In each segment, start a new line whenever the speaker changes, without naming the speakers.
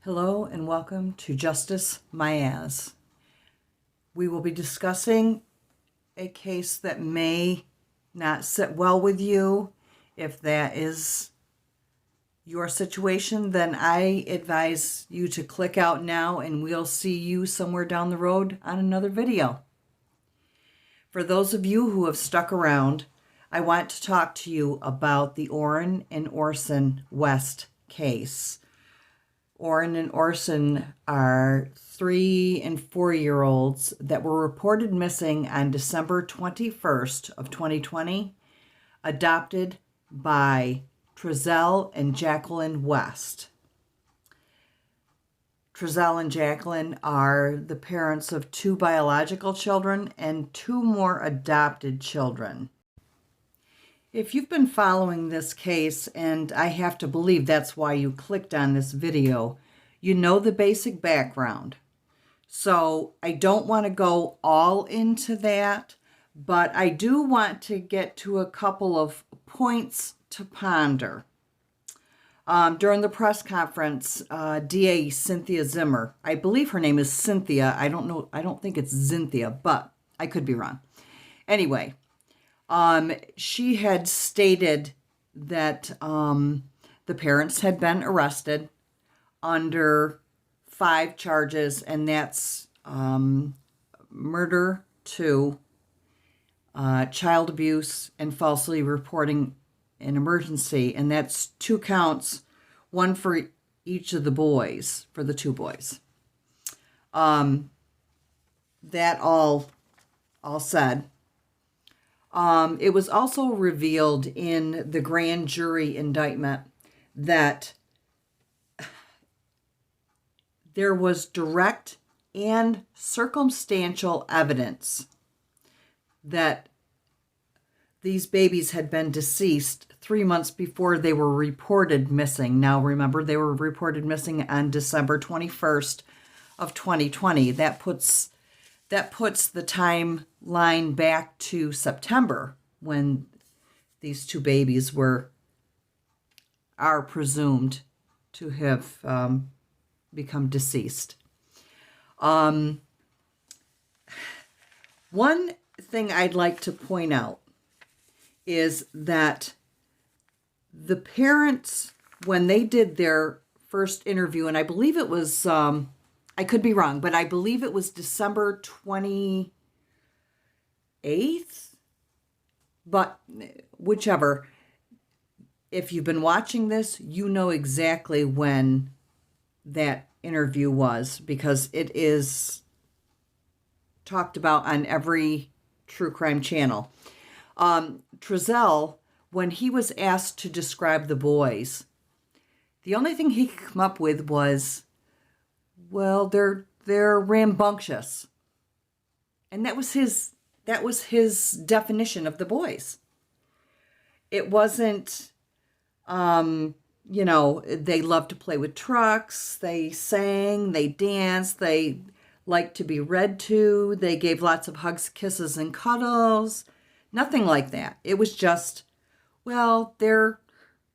Hello and welcome to Justice Myaz. We will be discussing a case that may not sit well with you. If that is your situation, then I advise you to click out now and we'll see you somewhere down the road on another video. For those of you who have stuck around, I want to talk to you about the Orrin and Orson West case. Orrin and Orson are 3- and 4-year-olds that were reported missing on December 21st of 2020, adopted by Trezell and Jacqueline West. Trezell and Jacqueline are the parents of 2 biological children and 2 more adopted children. If you've been following this case, and I have to believe that's why you clicked on this video, you know the basic background. So I don't want to go all into that, but I do want to get to a couple of points to ponder. During the press conference, DA Cynthia Zimmer, I believe her name is Cynthia. I don't think it's Zinthia, but I could be wrong. Anyway, she had stated that the parents had been arrested under 5 charges, and that's murder 2, child abuse, and falsely reporting an emergency, and that's 2 counts, 1 for each of the boys, for the 2 boys. That all said. It was also revealed in the grand jury indictment that there was direct and circumstantial evidence that these babies had been deceased 3 months before they were reported missing. Now, remember, they were reported missing on December 21st of 2020. That puts the timeline back to September when these 2 babies are presumed to have become deceased. One thing I'd like to point out is that the parents, when they did their first interview, and I believe it was, I could be wrong, but I believe it was December 28th, but whichever. If you've been watching this, you know exactly when that interview was, because it is talked about on every true crime channel. Trezell, when he was asked to describe the boys, the only thing he could come up with was, well, they're rambunctious. And that was his definition of the boys. It wasn't, they loved to play with trucks, they sang, they danced, they liked to be read to, they gave lots of hugs, kisses, and cuddles. Nothing like that. It was just, well, they're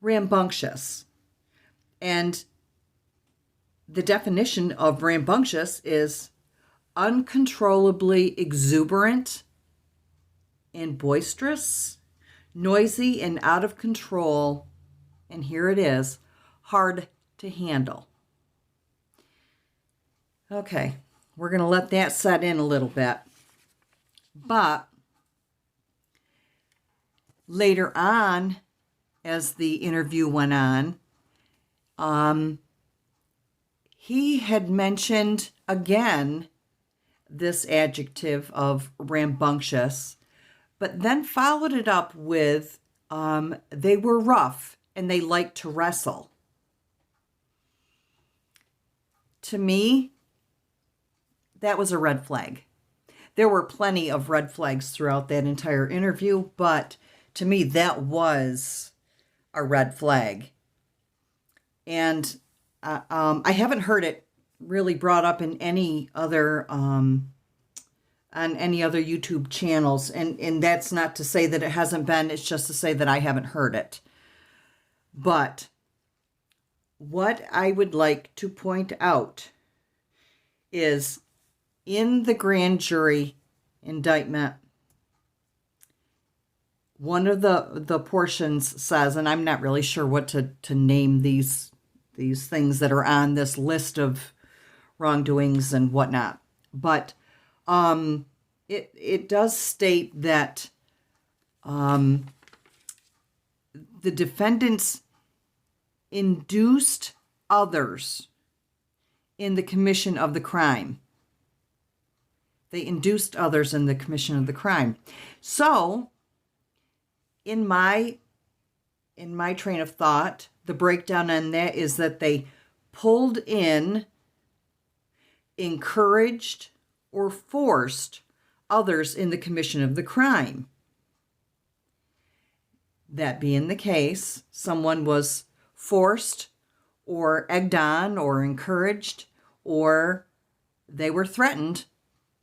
rambunctious. And the definition of rambunctious is uncontrollably exuberant and boisterous, noisy and out of control, and here it is, hard to handle. Okay, we're going to let that set in a little bit. But later on, as the interview went on, he had mentioned again this adjective of rambunctious, but then followed it up with they were rough and they liked to wrestle. To me, that was a red flag. There were plenty of red flags throughout that entire interview, but to me, that was a red flag. And I haven't heard it really brought up in any other on any other YouTube channels, and that's not to say that it hasn't been, it's just to say that I haven't heard it. But what I would like to point out is in the grand jury indictment, one of the portions says, and I'm not really sure what to name these things that are on this list of wrongdoings and whatnot, but it does state that the defendants induced others in the commission of the crime. They induced others in the commission of the crime. So, in my train of thought, the breakdown on that is that they pulled in, encouraged, or forced others in the commission of the crime. That being the case, someone was forced or egged on or encouraged, or they were threatened,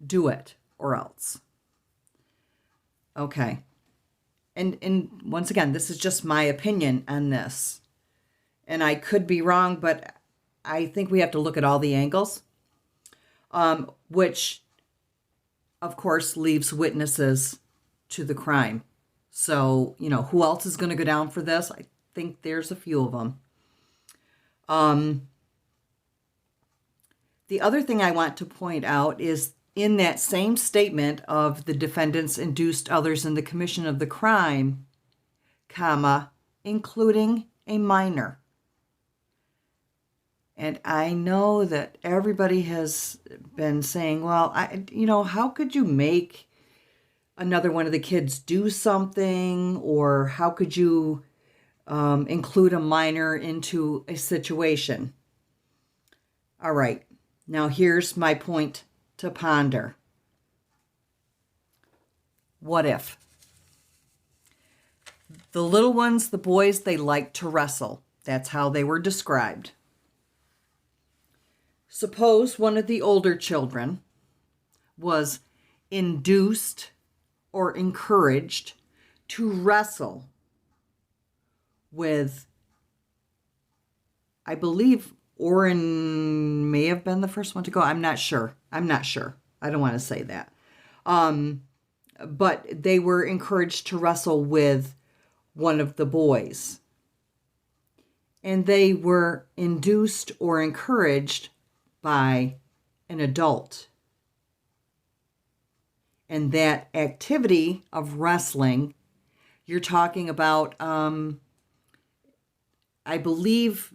do it or else. Okay. And once again, this is just my opinion on this. And I could be wrong, but I think we have to look at all the angles, which, of course, leaves witnesses to the crime. So, who else is going to go down for this? I think there's a few of them. The other thing I want to point out is in that same statement of the defendants induced others in the commission of the crime, comma, including a minor. And I know that everybody has been saying, well, how could you make another one of the kids do something, or how could you include a minor into a situation? All right, now here's my point to ponder. What if? The little ones, the boys, they like to wrestle. That's how they were described. Suppose one of the older children was induced or encouraged to wrestle with, I believe Orrin may have been the first one to go. I'm not sure. I don't want to say that. But they were encouraged to wrestle with one of the boys. And they were induced or encouraged by an adult. And that activity of wrestling, you're talking about, I believe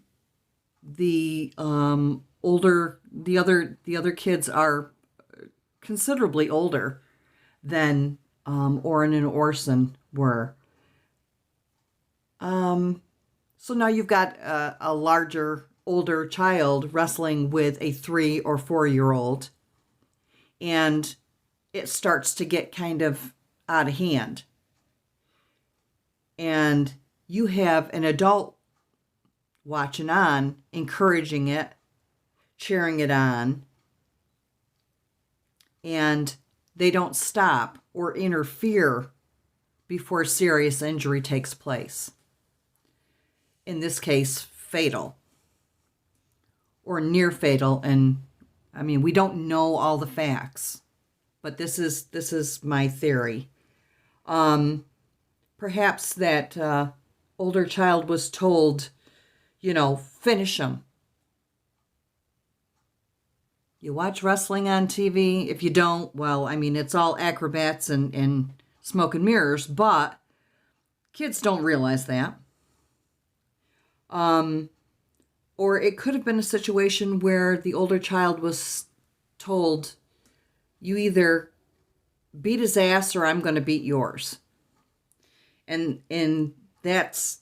the other kids are considerably older than Orrin and Orson were. So now you've got a larger, older child wrestling with a 3 or 4-year-old, and it starts to get kind of out of hand. And you have an adult watching on, encouraging it, cheering it on, and they don't stop or interfere before serious injury takes place. In this case, fatal or near fatal. And I mean, we don't know all the facts, but this is my theory. Perhaps that older child was told, finish them. You watch wrestling on TV. If you don't, well, I mean, it's all acrobats and smoke and mirrors, but kids don't realize that. Or it could have been a situation where the older child was told, you either beat his ass or I'm going to beat yours. And that's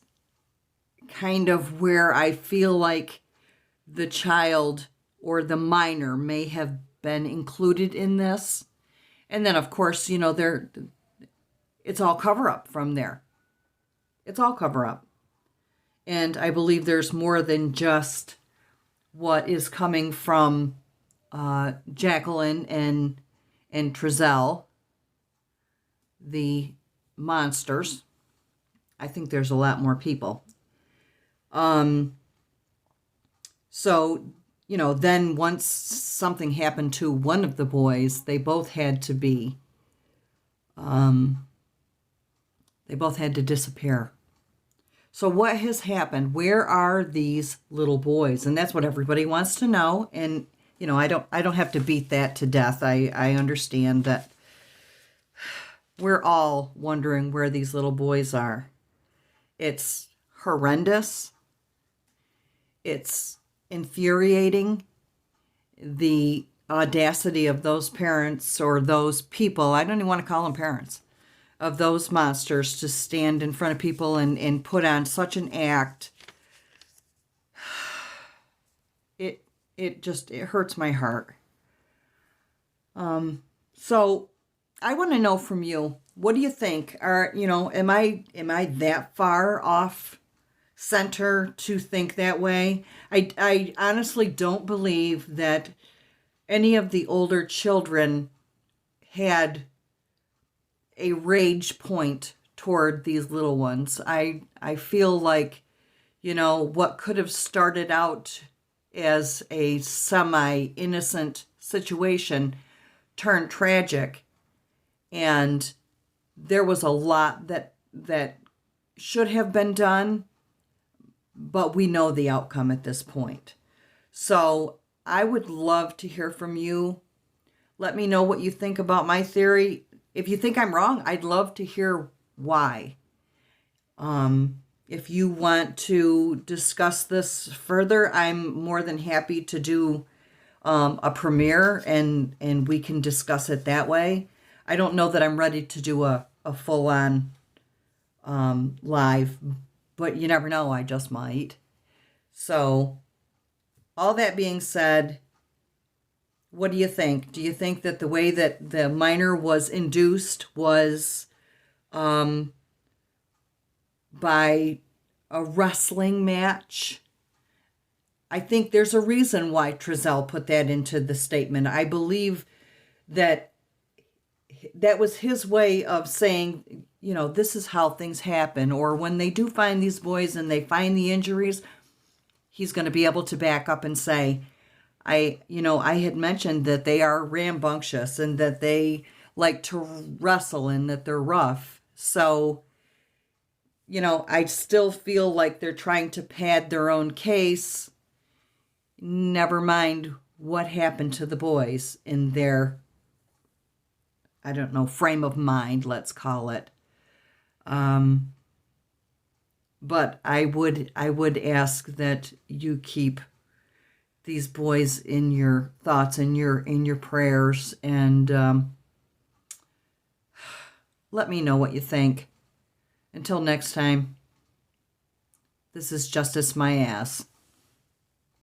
kind of where I feel like the child or the minor may have been included in this. And then, of course, it's all cover-up from there. It's all cover-up. And I believe there's more than just what is coming from Jacqueline and Trezell, the monsters. I think there's a lot more people. So, then once something happened to one of the boys, they both had to disappear. So what has happened? Where are these little boys? And that's what everybody wants to know. And I don't have to beat that to death. I understand that we're all wondering where these little boys are. It's horrendous. It's infuriating. The audacity of those parents or those people, I don't even want to call them parents, of those monsters to stand in front of people and put on such an act. It hurts my heart. So I want to know from you, what do you think? Am I that far off center to think that way? I honestly don't believe that any of the older children had a rage point toward these little ones. I feel like, what could have started out as a semi-innocent situation turned tragic, and there was a lot that should have been done, but we know the outcome at this point. So I would love to hear from you. Let me know what you think about my theory. If you think I'm wrong, I'd love to hear why. If you want to discuss this further, I'm more than happy to do a premiere and we can discuss it that way. I don't know that I'm ready to do a full-on live, but you never know, I just might. So, all that being said, what do you think? Do you think that the way that the minor was induced was by a wrestling match? I think there's a reason why Trezell put that into the statement. I believe that was his way of saying, this is how things happen. Or when they do find these boys and they find the injuries, he's going to be able to back up and say, I had mentioned that they are rambunctious and that they like to wrestle and that they're rough. So, I still feel like they're trying to pad their own case. Never mind what happened to the boys in their, I don't know, frame of mind, let's call it. But I would ask that you keep these boys in your thoughts and in your prayers, and let me know what you think. Until next time, this is Justice My Ass.